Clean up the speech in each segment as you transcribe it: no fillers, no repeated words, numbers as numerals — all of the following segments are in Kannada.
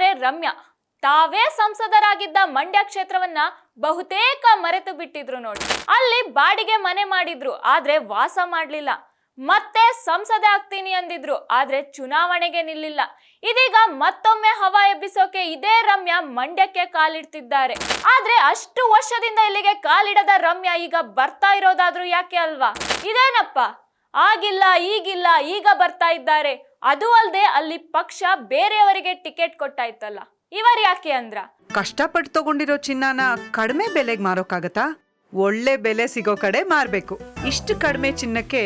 ಹೇಳ್ತಾರೆ ರಮ್ಯಾ ತಾವೇ ಸಂಸದರಾಗಿದ್ದ ಮಂಡ್ಯ ಕ್ಷೇತ್ರವನ್ನ ಬಹುತೇಕ ಮರೆತು ಬಿಟ್ಟಿದ್ರು ನೋಡಿ. ಅಲ್ಲಿ ಬಾಡಿಗೆ ಮನೆ ಮಾಡಿದ್ರು, ಆದ್ರೆ ವಾಸ ಮಾಡ್ಲಿಲ್ಲ. ಮತ್ತೆ ಸಂಸದೆ ಆಗ್ತೀನಿ ಅಂದಿದ್ರು, ಆದ್ರೆ ಚುನಾವಣೆಗೆ ನಿಲ್ಲಿಲ್ಲ. ಇದೀಗ ಮತ್ತೊಮ್ಮೆ ಹವಾ ಎಬ್ಬಿಸೋಕೆ ಇದೇ ರಮ್ಯಾ ಮಂಡ್ಯಕ್ಕೆ ಕಾಲಿಡ್ತಿದ್ದಾರೆ. ಆದ್ರೆ ಅಷ್ಟು ವರ್ಷದಿಂದ ಇಲ್ಲಿಗೆ ಕಾಲಿಡದ ರಮ್ಯಾ ಈಗ ಬರ್ತಾ ಇರೋದಾದ್ರೂ ಯಾಕೆ ಅಲ್ವಾ? ಇದೇನಪ್ಪ ಆಗಿಲ್ಲ ಈಗಿಲ್ಲ ಈಗ ಬರ್ತಾ ಇದ್ದಾರೆ. ಅದು ಅಲ್ಲದೆ ಅಲ್ಲಿ ಪಕ್ಷ ಬೇರೆಯವರಿಗೆ ಟಿಕೆಟ್ ಕೊಟ್ಟಾಯ್ತಲ್ಲ, ಇವರು ಯಾಕೆ ಅಂದ್ರ ಕಷ್ಟಪಟ್ಟು ತಗೊಂಡಿರೋ ಚಿನ್ನನ ಕಡಿಮೆ ಬೆಲೆಗೆ ಮಾರೋಕ್ಕಾಗತ್ತಾ? ಒಳ್ಳೆ ಬೆಲೆ ಸಿಗೋ ಕಡೆ ಮಾರ್ಬೇಕು. ಇಷ್ಟು ಕಡಿಮೆ ಚಿನ್ನಕ್ಕೆ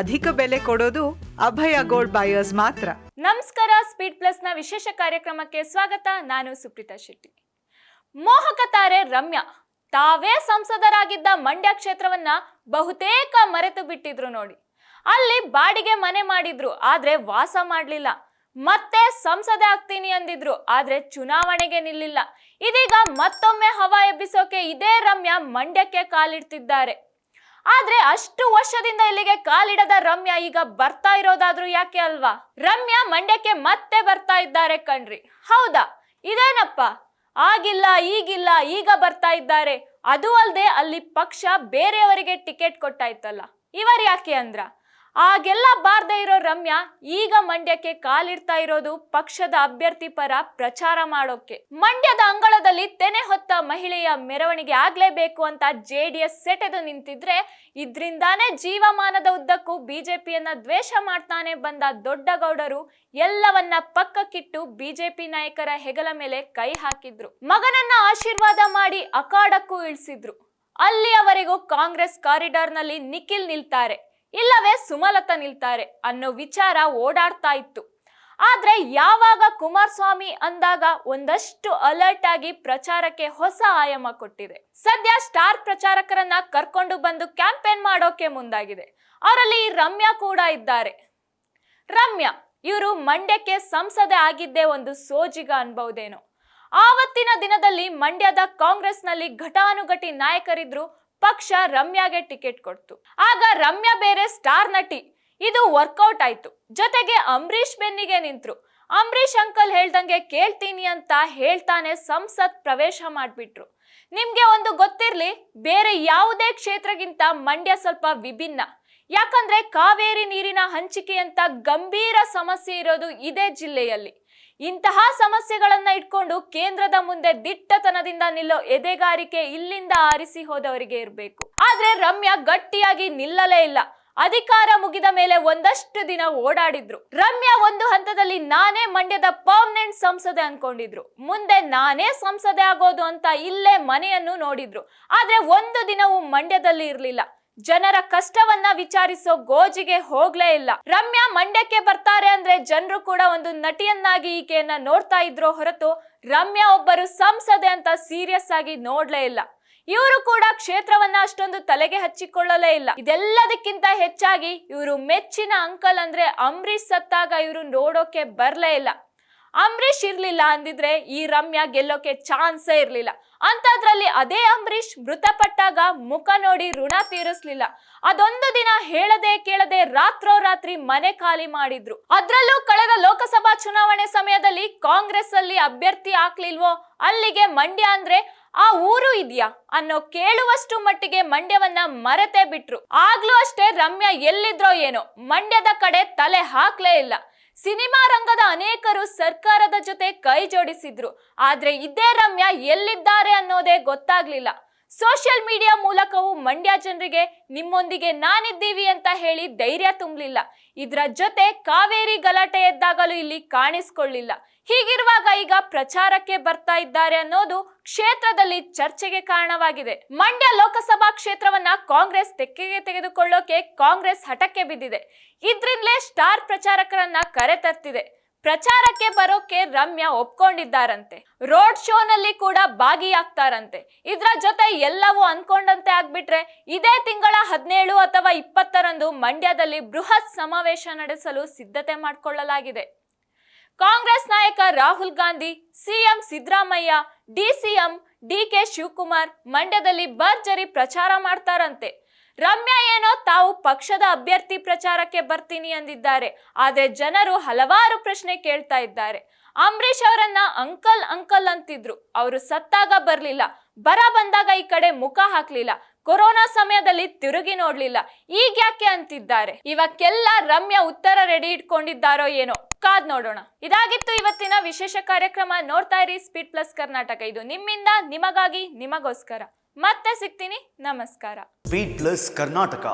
ಅಧಿಕ ಬೆಲೆ ಕೊಡೋದು ಅಭಯ ಗೋಲ್ಡ್ ಬಯರ್ಸ್ ಮಾತ್ರ. ನಮಸ್ಕಾರ, ಸ್ಪೀಡ್ ಪ್ಲಸ್ ನ ವಿಶೇಷ ಕಾರ್ಯಕ್ರಮಕ್ಕೆ ಸ್ವಾಗತ. ನಾನು ಸುಪ್ರೀತಾ ಶೆಟ್ಟಿ. ಮೋಹಕ ತಾರೆ ರಮ್ಯಾ ತಾವೇ ಸಂಸದರಾಗಿದ್ದ ಮಂಡ್ಯ ಕ್ಷೇತ್ರವನ್ನ ಬಹುತೇಕ ಮರೆತು ಬಿಟ್ಟಿದ್ರು ನೋಡಿ. ಅಲ್ಲಿ ಬಾಡಿಗೆ ಮನೆ ಮಾಡಿದ್ರು, ಆದ್ರೆ ವಾಸ ಮಾಡ್ಲಿಲ್ಲ. ಮತ್ತೆ ಸಂಸದೆ ಆಗ್ತೀನಿ ಅಂದಿದ್ರು, ಆದ್ರೆ ಚುನಾವಣೆಗೆ ನಿಲ್ಲಿಲ್ಲ. ಇದೀಗ ಮತ್ತೊಮ್ಮೆ ಹವಾ ಎಬ್ಬಿಸೋಕೆ ಇದೇ ರಮ್ಯಾ ಮಂಡ್ಯಕ್ಕೆ ಕಾಲಿಡ್ತಿದ್ದಾರೆ. ಆದ್ರೆ ಅಷ್ಟು ವರ್ಷದಿಂದ ಇಲ್ಲಿಗೆ ಕಾಲಿಡದ ರಮ್ಯಾ ಈಗ ಬರ್ತಾ ಇರೋದಾದ್ರೂ ಯಾಕೆ ಅಲ್ವಾ? ರಮ್ಯಾ ಮಂಡ್ಯಕ್ಕೆ ಮತ್ತೆ ಬರ್ತಾ ಇದ್ದಾರೆ ಕಣ್ರಿ. ಹೌದಾ, ಇದೇನಪ್ಪ ಆಗಿಲ್ಲ ಈಗಿಲ್ಲ ಈಗ ಬರ್ತಾ ಇದ್ದಾರೆ. ಅದು ಅಲ್ಲದೆ ಅಲ್ಲಿ ಪಕ್ಷ ಬೇರೆಯವರಿಗೆ ಟಿಕೆಟ್ ಕೊಟ್ಟಾಯ್ತಲ್ಲ, ಇವರು ಯಾಕೆ ಅಂದ್ರ ಆಗೆಲ್ಲ ಬಾರ್ದೇ ಇರೋ ರಮ್ಯಾ ಈಗ ಮಂಡ್ಯಕ್ಕೆ ಕಾಲಿಡ್ತಾ ಇರೋದು ಪಕ್ಷದ ಅಭ್ಯರ್ಥಿ ಪರ ಪ್ರಚಾರ ಮಾಡೋಕೆ. ಮಂಡ್ಯದ ಅಂಗಳದಲ್ಲಿ ತೆನೆ ಹೊತ್ತ ಮಹಿಳೆಯ ಮೆರವಣಿಗೆ ಆಗ್ಲೇಬೇಕು ಅಂತ ಜೆಡಿಎಸ್ ಸೆಟೆದು ನಿಂತಿದ್ರೆ, ಇದ್ರಿಂದಾನೇ ಜೀವಮಾನದ ಉದ್ದಕ್ಕೂ ಬಿಜೆಪಿಯನ್ನ ದ್ವೇಷ ಮಾಡ್ತಾನೆ ಬಂದ ದೊಡ್ಡಗೌಡರು ಎಲ್ಲವನ್ನ ಪಕ್ಕಕ್ಕಿಟ್ಟು ಬಿಜೆಪಿ ನಾಯಕರ ಹೆಗಲ ಮೇಲೆ ಕೈ ಹಾಕಿದ್ರು. ಮಗನನ್ನ ಆಶೀರ್ವಾದ ಮಾಡಿ ಅಖಾಡಕ್ಕೂ ಇಳಿಸಿದ್ರು. ಅಲ್ಲಿಯವರೆಗೂ ಕಾಂಗ್ರೆಸ್ ಕಾರಿಡಾರ್ ನಲ್ಲಿ ನಿಖಿಲ್ ನಿಲ್ತಾರೆ, ಇಲ್ಲವೇ ಸುಮಲತಾ ನಿಲ್ತಾರೆ ಅನ್ನೋ ವಿಚಾರ ಓಡಾಡ್ತಾ ಇತ್ತು. ಆದ್ರೆ ಯಾವಾಗ ಕುಮಾರಸ್ವಾಮಿ ಅಂದಾಗ ಒಂದಷ್ಟು ಅಲರ್ಟ್ ಆಗಿ ಪ್ರಚಾರಕ್ಕೆ ಹೊಸ ಆಯಾಮ ಕೊಟ್ಟಿದೆ. ಸದ್ಯ ಸ್ಟಾರ್ ಪ್ರಚಾರಕರನ್ನ ಕರ್ಕೊಂಡು ಬಂದು ಕ್ಯಾಂಪೇನ್ ಮಾಡೋಕೆ ಮುಂದಾಗಿದೆ. ಅವರಲ್ಲಿ ರಮ್ಯಾ ಕೂಡ ಇದ್ದಾರೆ. ರಮ್ಯಾ ಇವರು ಮಂಡ್ಯಕ್ಕೆ ಸಂಸದೆ ಆಗಿದ್ದೇ ಒಂದು ಸೋಜಿಗ ಅನ್ಬಹುದೇನೋ. ಆವತ್ತಿನ ದಿನದಲ್ಲಿ ಮಂಡ್ಯದ ಕಾಂಗ್ರೆಸ್ನಲ್ಲಿ ಘಟಾನುಘಟಿ ನಾಯಕರಿದ್ರು. ಪಕ್ಷ ರಮ್ಯಾಗೆ ಟಿಕೆಟ್ ಕೊಡ್ತು. ಆಗ ರಮ್ಯಾ ಬೇರೆ ಸ್ಟಾರ್ ನಟಿ, ಇದು ವರ್ಕೌಟ್ ಆಯ್ತು. ಜೊತೆಗೆ ಅಂಬರೀಷ್ ಬೆನ್ನಿಗೆ ನಿಂತ್ರು. ಅಂಬರೀಷ್ ಅಂಕಲ್ ಹೇಳ್ದಂಗೆ ಕೇಳ್ತೀನಿ ಅಂತ ಹೇಳ್ತಾನೆ ಸಂಸತ್ ಪ್ರವೇಶ ಮಾಡ್ಬಿಟ್ರು. ನಿಮ್ಗೆ ಒಂದು ಗೊತ್ತಿರ್ಲಿ, ಬೇರೆ ಯಾವುದೇ ಕ್ಷೇತ್ರಗಿಂತ ಮಂಡ್ಯ ಸ್ವಲ್ಪ ವಿಭಿನ್ನ. ಯಾಕಂದ್ರೆ ಕಾವೇರಿ ನೀರಿನ ಹಂಚಿಕೆ ಅಂತ ಗಂಭೀರ ಸಮಸ್ಯೆ ಇರೋದು ಇದೇ ಜಿಲ್ಲೆಯಲ್ಲಿ. ಇಂತಹ ಸಮಸ್ಯೆಗಳನ್ನ ಇಟ್ಕೊಂಡು ಕೇಂದ್ರದ ಮುಂದೆ ದಿಟ್ಟತನದಿಂದ ನಿಲ್ಲೋ ಎದೆಗಾರಿಕೆ ಇಲ್ಲಿಂದ ಆರಿಸಿ ಹೋದವರಿಗೆ ಇರಬೇಕು. ಆದ್ರೆ ರಮ್ಯಾ ಗಟ್ಟಿಯಾಗಿ ನಿಲ್ಲಲೇ ಇಲ್ಲ. ಅಧಿಕಾರ ಮುಗಿದ ಮೇಲೆ ಒಂದಷ್ಟು ದಿನ ಓಡಾಡಿದ್ರು. ರಮ್ಯಾ ಒಂದು ಹಂತದಲ್ಲಿ ನಾನೇ ಮಂಡ್ಯದ ಪರ್ಮನೆಂಟ್ ಸಂಸದೆ ಅನ್ಕೊಂಡಿದ್ರು. ಮುಂದೆ ನಾನೇ ಸಂಸದೆ ಆಗೋದು ಅಂತ ಇಲ್ಲೇ ಮನೆಯನ್ನು ನೋಡಿದ್ರು. ಆದ್ರೆ ಒಂದು ದಿನವೂ ಮಂಡ್ಯದಲ್ಲಿ ಇರ್ಲಿಲ್ಲ. ಜನರ ಕಷ್ಟವನ್ನ ವಿಚಾರಿಸೋ ಗೋಜಿಗೆ ಹೋಗ್ಲೇ ಇಲ್ಲ. ರಮ್ಯಾ ಮಂಡ್ಯಕ್ಕೆ ಬರ್ತಾರೆ ಅಂದ್ರೆ ಜನರು ಕೂಡ ಒಂದು ನಟಿಯನ್ನಾಗಿ ಈಕೆಯನ್ನ ನೋಡ್ತಾ ಇದ್ರೋ ಹೊರತು ರಮ್ಯಾ ಒಬ್ಬರು ಸಂಸದೆ ಅಂತ ಸೀರಿಯಸ್ ಆಗಿ ನೋಡ್ಲೇ ಇಲ್ಲ. ಇವರು ಕೂಡ ಕ್ಷೇತ್ರವನ್ನ ಅಷ್ಟೊಂದು ತಲೆಗೆ ಹಚ್ಚಿಕೊಳ್ಳಲೇ ಇಲ್ಲ. ಇದೆಲ್ಲದಕ್ಕಿಂತ ಹೆಚ್ಚಾಗಿ ಇವರು ಮೆಚ್ಚಿನ ಅಂಕಲ್ ಅಂದ್ರೆ ಅಂಬರೀಷ್ ಸತ್ತಾಗ ಇವರು ನೋಡೋಕೆ ಬರ್ಲೇ ಇಲ್ಲ. ಅಂಬರೀಷ್ ಇರ್ಲಿಲ್ಲ ಅಂದಿದ್ರೆ ಈ ರಮ್ಯಾ ಗೆಲ್ಲೋಕೆ ಚಾನ್ಸೇ ಇರ್ಲಿಲ್ಲ. ಅಂತದ್ರಲ್ಲಿ ಅದೇ ಅಂಬರೀಷ್ ಮೃತಪಟ್ಟಾಗ ಮುಖ ನೋಡಿ ಋಣ ತೀರಿಸ್ಲಿಲ್ಲ. ಅದೊಂದು ದಿನ ಹೇಳದೆ ಕೇಳದೆ ರಾತ್ರೋರಾತ್ರಿ ಮನೆ ಖಾಲಿ ಮಾಡಿದ್ರು. ಅದ್ರಲ್ಲೂ ಕಳೆದ ಲೋಕಸಭಾ ಚುನಾವಣೆ ಸಮಯದಲ್ಲಿ ಕಾಂಗ್ರೆಸ್ ಅಲ್ಲಿ ಅಭ್ಯರ್ಥಿ ಹಾಕ್ಲಿಲ್ವೋ ಅಲ್ಲಿಗೆ ಮಂಡ್ಯ ಅಂದ್ರೆ ಆ ಊರು ಇದೆಯಾ ಅನ್ನೋ ಕೇಳುವಷ್ಟು ಮಟ್ಟಿಗೆ ಮಂಡ್ಯವನ್ನ ಮರೆತೇ ಬಿಟ್ರು. ಆಗ್ಲೂ ಅಷ್ಟೇ ರಮ್ಯಾ ಎಲ್ಲಿದ್ರೋ ಏನೋ ಮಂಡ್ಯದ ಕಡೆ ತಲೆ ಹಾಕ್ಲೇ ಇಲ್ಲ. ಸಿನಿಮಾ ರಂಗದ ಅನೇಕರು ಸರ್ಕಾರದ ಜೊತೆ ಕೈ ಜೋಡಿಸಿದ್ರು. ಆದ್ರೆ ಇದೇ ರಮ್ಯಾ ಎಲ್ಲಿದ್ದಾರೆ ಅನ್ನೋದೇ ಗೊತ್ತಾಗ್ಲಿಲ್ಲ. ಸೋಷಿಯಲ್ ಮೀಡಿಯಾ ಮೂಲಕವೂ ಮಂಡ್ಯ ಜನರಿಗೆ ನಿಮ್ಮೊಂದಿಗೆ ನಾನಿದ್ದೀವಿ ಅಂತ ಹೇಳಿ ಧೈರ್ಯ ತುಂಬಲಿಲ್ಲ. ಇದರ ಜೊತೆ ಕಾವೇರಿ ಗಲಾಟೆ ಎದ್ದಾಗಲೂ ಇಲ್ಲಿ ಕಾಣಿಸ್ಕೊಳ್ಳಿಲ್ಲ. ಹೀಗಿರುವಾಗ ಈಗ ಪ್ರಚಾರಕ್ಕೆ ಬರ್ತಾ ಇದ್ದಾರೆ ಅನ್ನೋದು ಕ್ಷೇತ್ರದಲ್ಲಿ ಚರ್ಚೆಗೆ ಕಾರಣವಾಗಿದೆ. ಮಂಡ್ಯ ಲೋಕಸಭಾ ಕ್ಷೇತ್ರವನ್ನ ಕಾಂಗ್ರೆಸ್ ತೆಕ್ಕೆಗೆ ತೆಗೆದುಕೊಳ್ಳೋಕೆ ಕಾಂಗ್ರೆಸ್ ಹಠಕ್ಕೆ ಬಿದ್ದಿದೆ. ಇದ್ರಿಂದಲೇ ಸ್ಟಾರ್ ಪ್ರಚಾರಕರನ್ನ ಕರೆ ತರ್ತಿದೆ. ಪ್ರಚಾರಕ್ಕೆ ಬರೋಕೆ ರಮ್ಯಾ ಒಪ್ಕೊಂಡಿದ್ದಾರಂತೆ. ರೋಡ್ ಶೋ ನಲ್ಲಿ ಕೂಡ ಭಾಗಿಯಾಗ್ತಾರಂತೆ. ಇದ್ರ ಜೊತೆ ಎಲ್ಲವೂ ಅನ್ಕೊಂಡಂತೆ ಆಗ್ಬಿಟ್ರೆ ಇದೇ ತಿಂಗಳ 17 ಅಥವಾ 20ರಂದು ಮಂಡ್ಯದಲ್ಲಿ ಬೃಹತ್ ಸಮಾವೇಶ ನಡೆಸಲು ಸಿದ್ಧತೆ ಮಾಡಿಕೊಳ್ಳಲಾಗಿದೆ. ಕಾಂಗ್ರೆಸ್ ನಾಯಕ ರಾಹುಲ್ ಗಾಂಧಿ, ಸಿಎಂ ಸಿದ್ದರಾಮಯ್ಯ, ಡಿಸಿಎಂ ಡಿಕೆ ಶಿವಕುಮಾರ್ ಮಂಡ್ಯದಲ್ಲಿ ಭರ್ಜರಿ ಪ್ರಚಾರ ಮಾಡ್ತಾರಂತೆ. ರಮ್ಯಾ ಏನೋ ತಾವು ಪಕ್ಷದ ಅಭ್ಯರ್ಥಿ ಪ್ರಚಾರಕ್ಕೆ ಬರ್ತೀನಿ ಅಂದಿದ್ದಾರೆ. ಆದ್ರೆ ಜನರು ಹಲವಾರು ಪ್ರಶ್ನೆ ಕೇಳ್ತಾ ಇದ್ದಾರೆ. ಅಂಬರೀಷ್ ಅವರನ್ನ ಅಂಕಲ್ ಅಂಕಲ್ ಅಂತಿದ್ರು. ಅವರು ಸತ್ತಾಗ ಬರ್ಲಿಲ್ಲ, ಬರ ಬಂದಾಗ ಈ ಕಡೆ ಮುಖ ಹಾಕ್ಲಿಲ್ಲ, ಕೊರೋನಾ ಸಮಯದಲ್ಲಿ ತಿರುಗಿ ನೋಡ್ಲಿಲ್ಲ, ಈಗ ಯಾಕೆ ಅಂತಿದ್ದಾರೆ. ಇವಕ್ಕೆಲ್ಲ ರಮ್ಯಾ ಉತ್ತರ ರೆಡಿ ಇಟ್ಕೊಂಡಿದ್ದಾರೋ ಏನೋ, ಕಾದ್ ನೋಡೋಣ. ಇದಾಗಿತ್ತು ಇವತ್ತಿನ ವಿಶೇಷ ಕಾರ್ಯಕ್ರಮ. ನೋಡ್ತಾ ಇರಿ ಸ್ಪೀಡ್ ಪ್ಲಸ್ ಕರ್ನಾಟಕ. ಇದು ನಿಮ್ಮಿಂದ ನಿಮಗಾಗಿ ನಿಮಗೋಸ್ಕರ. ಮತ್ತೆ ಸಿಗ್ತೀನಿ. ನಮಸ್ಕಾರ. Speed plus Karnataka.